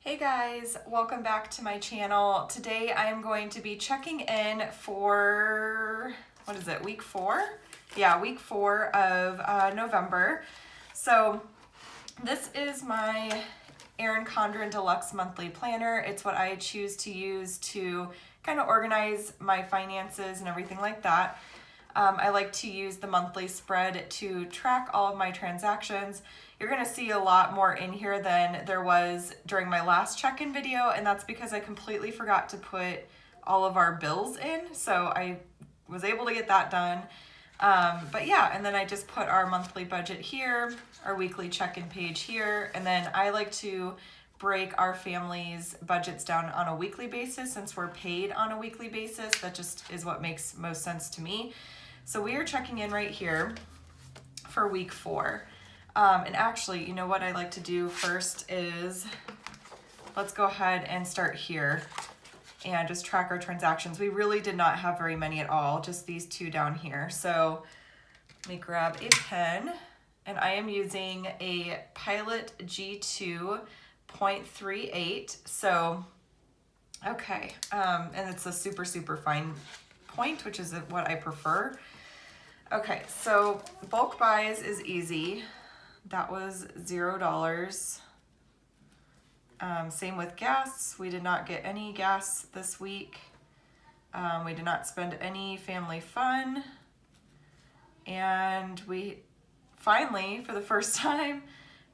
Hey guys, welcome back to my channel. Today I am going to be checking in for, what is it, week 4? Yeah, week 4 of November. So this is my Erin Condren Deluxe monthly planner. It's what I choose to use to kind of organize my finances and everything like that. I like to use the monthly spread to track all of my transactions. You're going to see a lot more in here than there was during my last check-in video, and that's because I completely forgot to put all of our bills in, so I was able to get that done. But yeah, and then I just put our monthly budget here, our weekly check-in page here, and then I like to break our family's budgets down on a weekly basis since we're paid on a weekly basis. That just is what makes most sense to me. So we are checking in right here for week 4. And actually, you know what I like to do first is, let's go ahead and start here and just track our transactions. We really did not have very many at all, just these 2 down here. So let me grab a pen, and I am using a Pilot G2 0.38. So, okay, and it's a super, super fine point, which is what I prefer. Okay, so bulk buys is easy. That was $0. Same with gas. We did not get any gas this week. We did not spend any family fun. And we finally, for the first time,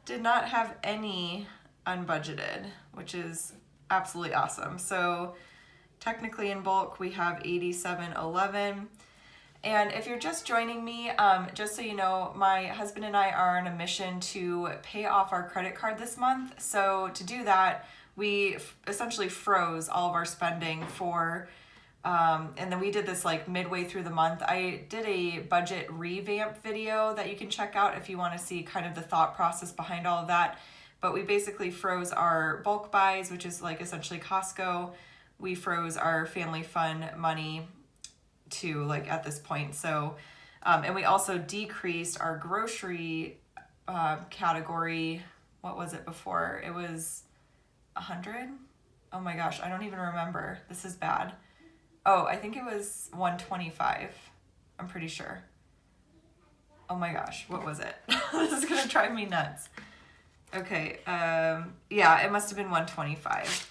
did not have any unbudgeted, which is absolutely awesome. So technically in bulk, we have $87.11. And if you're just joining me, just so you know, my husband and I are on a mission to pay off our credit card this month. So to do that, we essentially froze all of our spending for, and then we did this like midway through the month. I did a budget revamp video that you can check out if you want to see kind of the thought process behind all of that. But we basically froze our bulk buys, which is like essentially Costco. We froze our family fun money to like at this point. So, and we also decreased our grocery category. What was it before? It was 100. Oh my gosh, I don't even remember. This is bad. Oh, I think it was 125. I'm pretty sure. Oh my gosh, what was it? This is gonna drive me nuts. Okay, yeah, it must have been 125.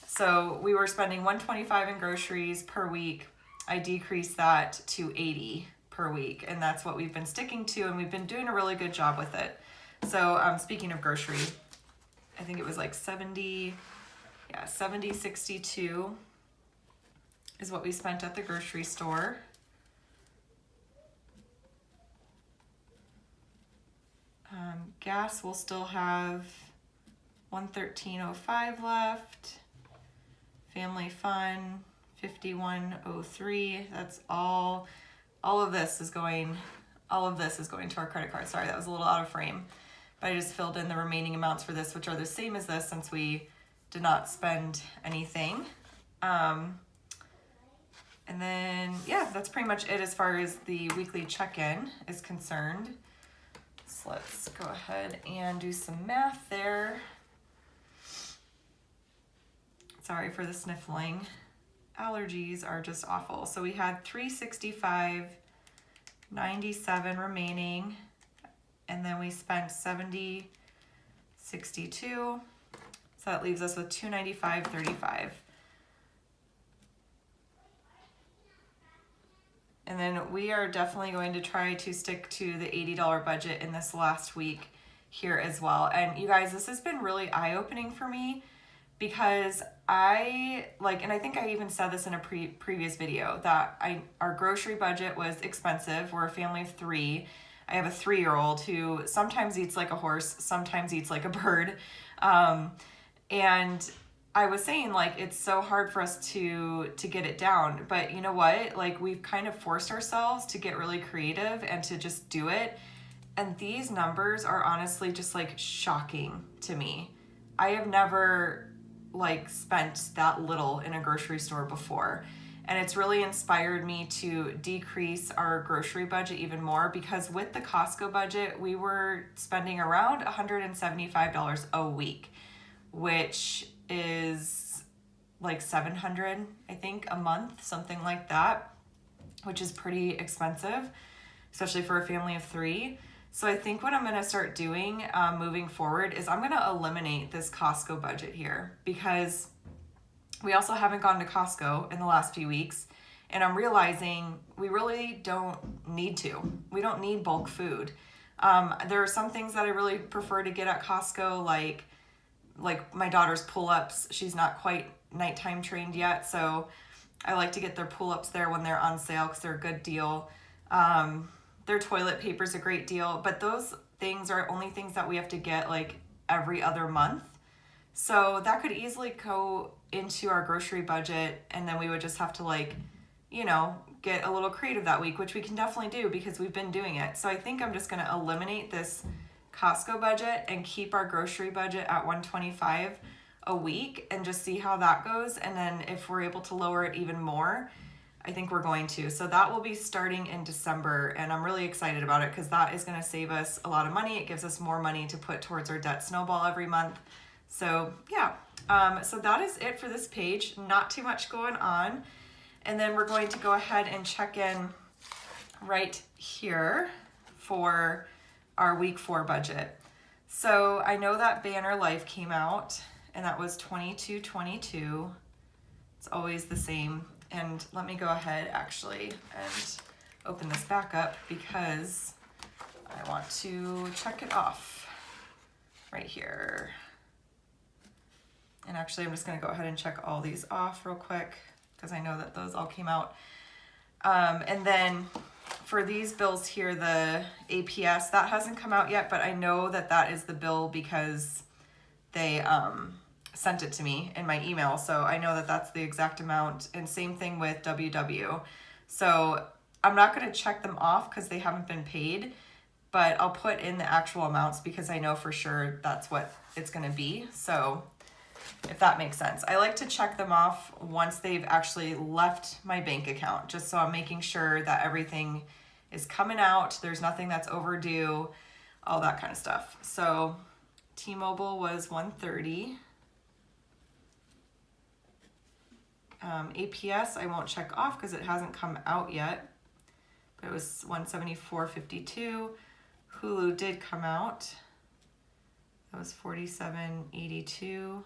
So we were spending 125 in groceries per week. I decreased that to 80 per week, and that's what we've been sticking to, and we've been doing a really good job with it. So speaking of grocery, I think it was like 70.62 is what we spent at the grocery store. Gas will still have $113.05 left. Family fun, $51.03. That's all of this is going to our credit card. Sorry, that was a little out of frame, but I just filled in the remaining amounts for this, which are the same as this since we did not spend anything. And then yeah, that's pretty much it as far as the weekly check-in is concerned. So let's go ahead and do some math there. Sorry for the sniffling. Allergies are just awful. So we had $365.97 remaining, and then we spent $70.62. So that leaves us with $295.35. And then we are definitely going to try to stick to the $80 budget in this last week here as well. And you guys, this has been really eye-opening for me, because I like, and I think I even said this in a previous video, that our grocery budget was expensive. We're a family of 3. I have a 3-year-old who sometimes eats like a horse, sometimes eats like a bird. And I was saying like, it's so hard for us to get it down, but you know what? Like, we've kind of forced ourselves to get really creative and to just do it. And these numbers are honestly just like shocking to me. I have never like spent that little in a grocery store before. And it's really inspired me to decrease our grocery budget even more, because with the Costco budget, we were spending around $175 a week, which is like $700, I think, a month, something like that, which is pretty expensive, especially for a family of 3. So I think what I'm going to start doing moving forward is I'm going to eliminate this Costco budget here, because we also haven't gone to Costco in the last few weeks, and I'm realizing we really don't need to. We don't need bulk food. There are some things that I really prefer to get at Costco, like my daughter's pull-ups. She's not quite nighttime trained yet, so I like to get their pull-ups there when they're on sale because they're a good deal. Their toilet paper is a great deal, but those things are only things that we have to get like every other month. So that could easily go into our grocery budget, and then we would just have to like, you know, get a little creative that week, which we can definitely do because we've been doing it. So I think I'm just going to eliminate this Costco budget and keep our grocery budget at $125 a week and just see how that goes. And then if we're able to lower it even more, I think we're going to. So that will be starting in December, and I'm really excited about it because that is going to save us a lot of money. It gives us more money to put towards our debt snowball every month. So yeah, so that is it for this page. Not too much going on. And then we're going to go ahead and check in right here for our week 4 budget. So I know that Banner Life came out, and that was $22.22. It's always the same. And let me go ahead actually and open this back up because I want to check it off right here. And actually I'm just going to go ahead and check all these off real quick because I know that those all came out. And then for these bills here, the APS, that hasn't come out yet, but I know that that is the bill because they sent it to me in my email. So I know that that's the exact amount, and same thing with WW. So I'm not going to check them off because they haven't been paid, but I'll put in the actual amounts because I know for sure that's what it's going to be. So if that makes sense, I like to check them off once they've actually left my bank account, just so I'm making sure that everything is coming out. There's nothing that's overdue, all that kind of stuff. So T-Mobile was $130. APS I won't check off because it hasn't come out yet, but it was $174.52. Hulu did come out. That was $47.82.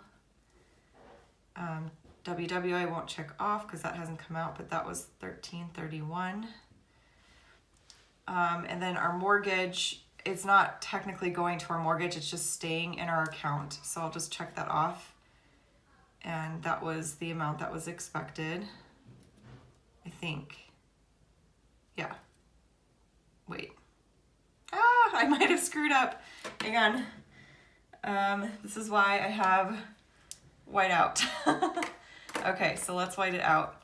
WW I won't check off because that hasn't come out, but that was $13.31. And then our mortgage, it's not technically going to our mortgage, it's just staying in our account. So I'll just check that off. And that was the amount that was expected, I think. Yeah. Wait. I might have screwed up. Hang on. This is why I have white out. Okay, so let's white it out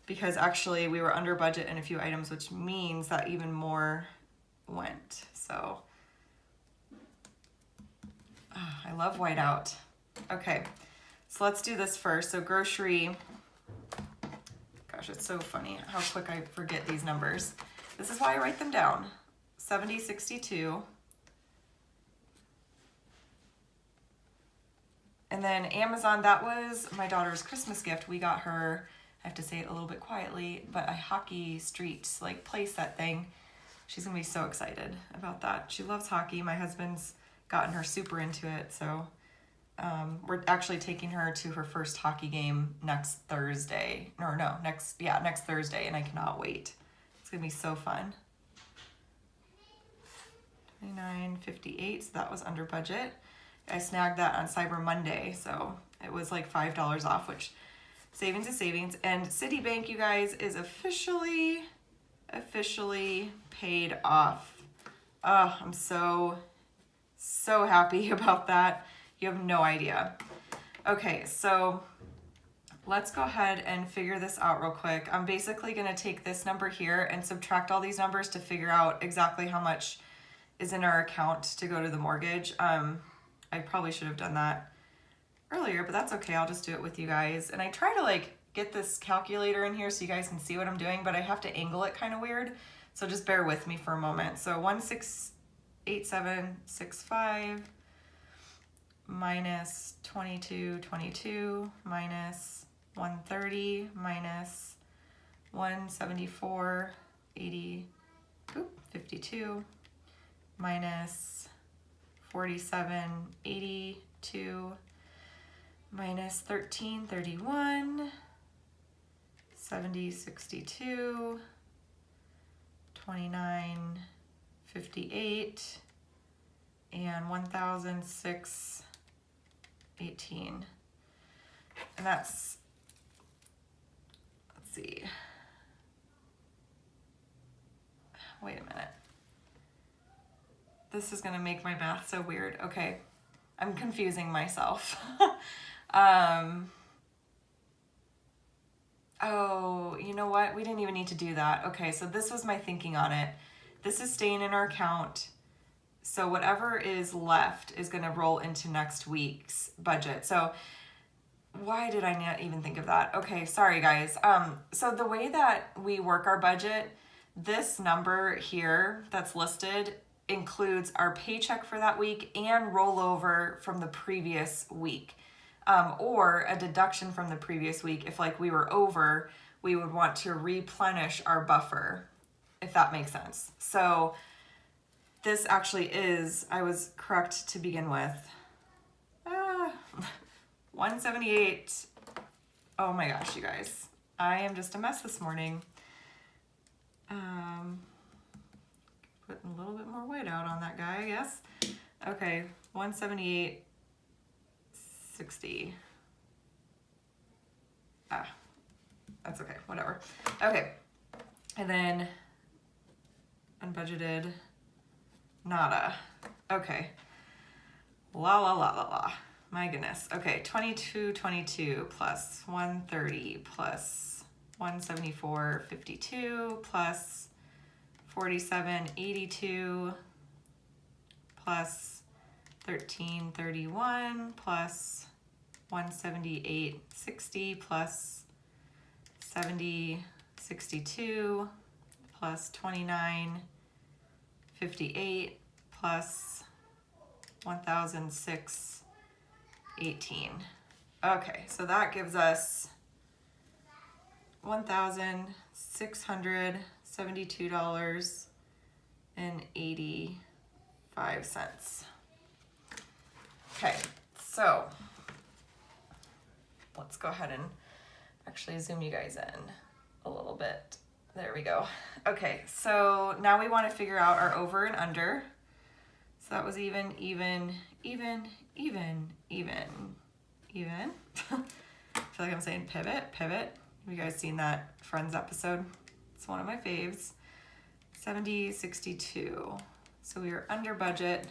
because actually we were under budget in a few items, which means that even more went. So I love white out. Okay. So let's do this first. So grocery, gosh, it's so funny how quick I forget these numbers. This is why I write them down. $70.62. And then Amazon, that was my daughter's Christmas gift. We got her, I have to say it a little bit quietly, but a hockey street like playset thing. She's gonna be so excited about that. She loves hockey. My husband's gotten her super into it, so we're actually taking her to her first hockey game next Thursday. Next Thursday, and I cannot wait. It's gonna be so fun. $29.58, so that was under budget. I snagged that on Cyber Monday, so it was like $5 off, which savings is savings. And Citibank, you guys, is officially paid off. Oh, I'm so happy about that. You have no idea. Okay, so let's go ahead and figure this out real quick. I'm basically gonna take this number here and subtract all these numbers to figure out exactly how much is in our account to go to the mortgage. I probably should have done that earlier, but that's okay. I'll just do it with you guys. And I try to like get this calculator in here so you guys can see what I'm doing, but I have to angle it kind of weird. So just bear with me for a moment. So 168765 minus 2222 minus 130 minus 174.80 52 minus 47.82 minus 1331 70.62 29.58 and 1,006.18. And that's, let's see, wait a minute. This is gonna make my math so weird. Okay, I'm confusing myself. Oh, you know what? We didn't even need to do that. Okay, so this was my thinking on it. This is staying in our account. So whatever is left is gonna roll into next week's budget. So why did I not even think of that? Okay, sorry guys. So the way that we work our budget, this number here that's listed includes our paycheck for that week and rollover from the previous week. Or a deduction from the previous week. If like we were over, we would want to replenish our buffer, if that makes sense. So this actually is, I was correct to begin with. 178. Oh my gosh, you guys. I am just a mess this morning. Putting a little bit more weight out on that guy, I guess. Okay, 178.60. That's okay, whatever. Okay, and then unbudgeted, nada. Okay, la la la la la. My goodness. Okay, 2222 plus 130 plus 174.52 plus 47.82 plus 1331 plus 178.60 plus 70.62 plus 29.58 plus 1,006.18. Okay, so that gives us $1,672.85. Okay, so let's go ahead and actually zoom you guys in a little bit. There we go. Okay, so now we want to figure out our over and under. So that was even. I feel like I'm saying pivot. Have you guys seen that Friends episode? It's one of my faves. 70.62. So we are under budget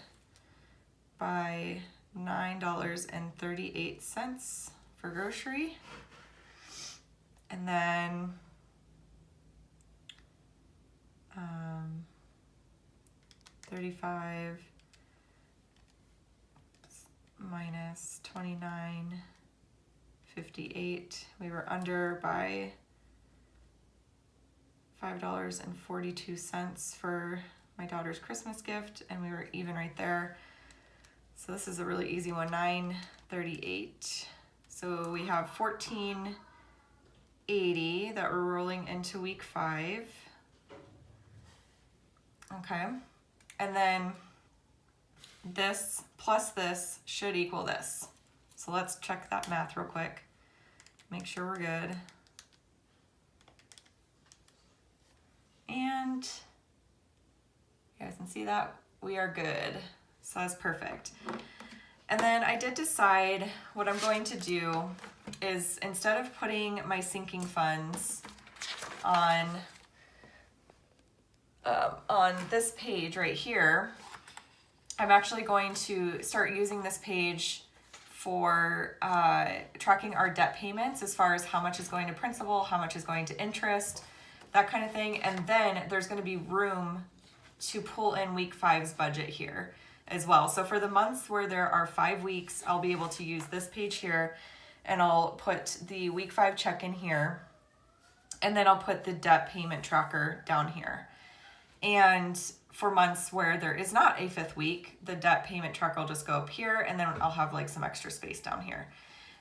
by $9.38 for grocery. And then 35 minus 29.58. We were under by $5.42 for my daughter's Christmas gift, and we were even right there. So this is a really easy one, 9.38. So we have 14.80 that we're rolling into week 5. Okay, and then this plus this should equal this. So let's check that math real quick. Make sure we're good. And you guys can see that we are good. So that's perfect. And then I did decide what I'm going to do is instead of putting my sinking funds on this page right here, I'm actually going to start using this page for tracking our debt payments as far as how much is going to principal, how much is going to interest, that kind of thing. And then there's going to be room to pull in week 5's budget here as well. So for the months where there are 5 weeks, I'll be able to use this page here, and I'll put the week 5 check in here, and then I'll put the debt payment tracker down here. And for months where there is not a 5th week, the debt payment tracker will just go up here, and then I'll have like some extra space down here.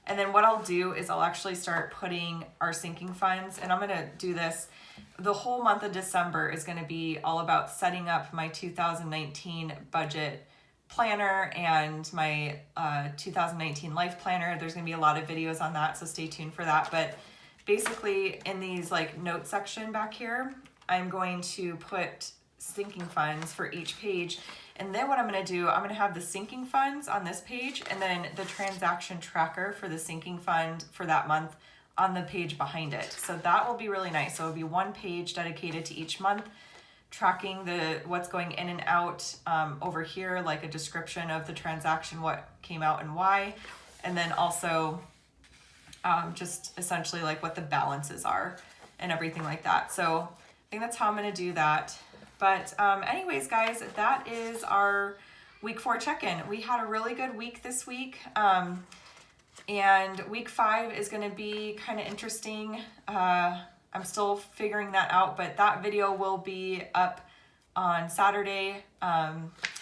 And then what I'll do is I'll actually start putting our sinking funds, and I'm going to do this. The whole month of December is going to be all about setting up my 2019 budget planner and my 2019 life planner. There's going to be a lot of videos on that, so stay tuned for that. But basically in these like note section back here, I'm going to put sinking funds for each page. And then what I'm going to do, I'm going to have the sinking funds on this page, and then the transaction tracker for the sinking fund for that month on the page behind it. So that will be really nice. So it'll be one page dedicated to each month, tracking what's going in and out over here, like a description of the transaction, what came out and why, and then also just essentially like what the balances are and everything like that. So I think that's how I'm going to do that. But anyways, guys, that is our week 4 check-in. We had a really good week this week. And week 5 is going to be kind of interesting. I'm still figuring that out, but that video will be up on Saturday.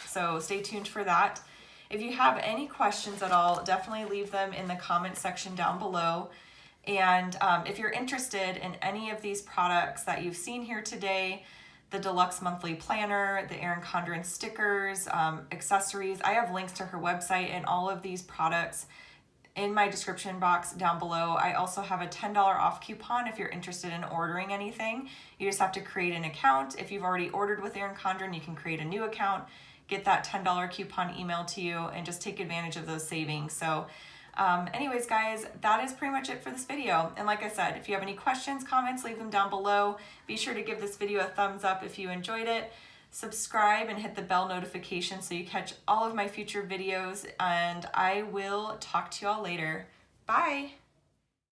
So stay tuned for that. If you have any questions at all, definitely leave them in the comment section down below. And if you're interested in any of these products that you've seen here today, the Deluxe Monthly Planner, the Erin Condren stickers, accessories, I have links to her website and all of these products in my description box down below. I also have a $10 off coupon if you're interested in ordering anything. You just have to create an account. If you've already ordered with Erin Condren, you can create a new account, get that $10 coupon emailed to you, and just take advantage of those savings. So anyways, guys, that is pretty much it for this video. And like I said, if you have any questions, comments, leave them down below. Be sure to give this video a thumbs up if you enjoyed it. Subscribe and hit the bell notification so you catch all of my future videos, and I will talk to y'all later. Bye.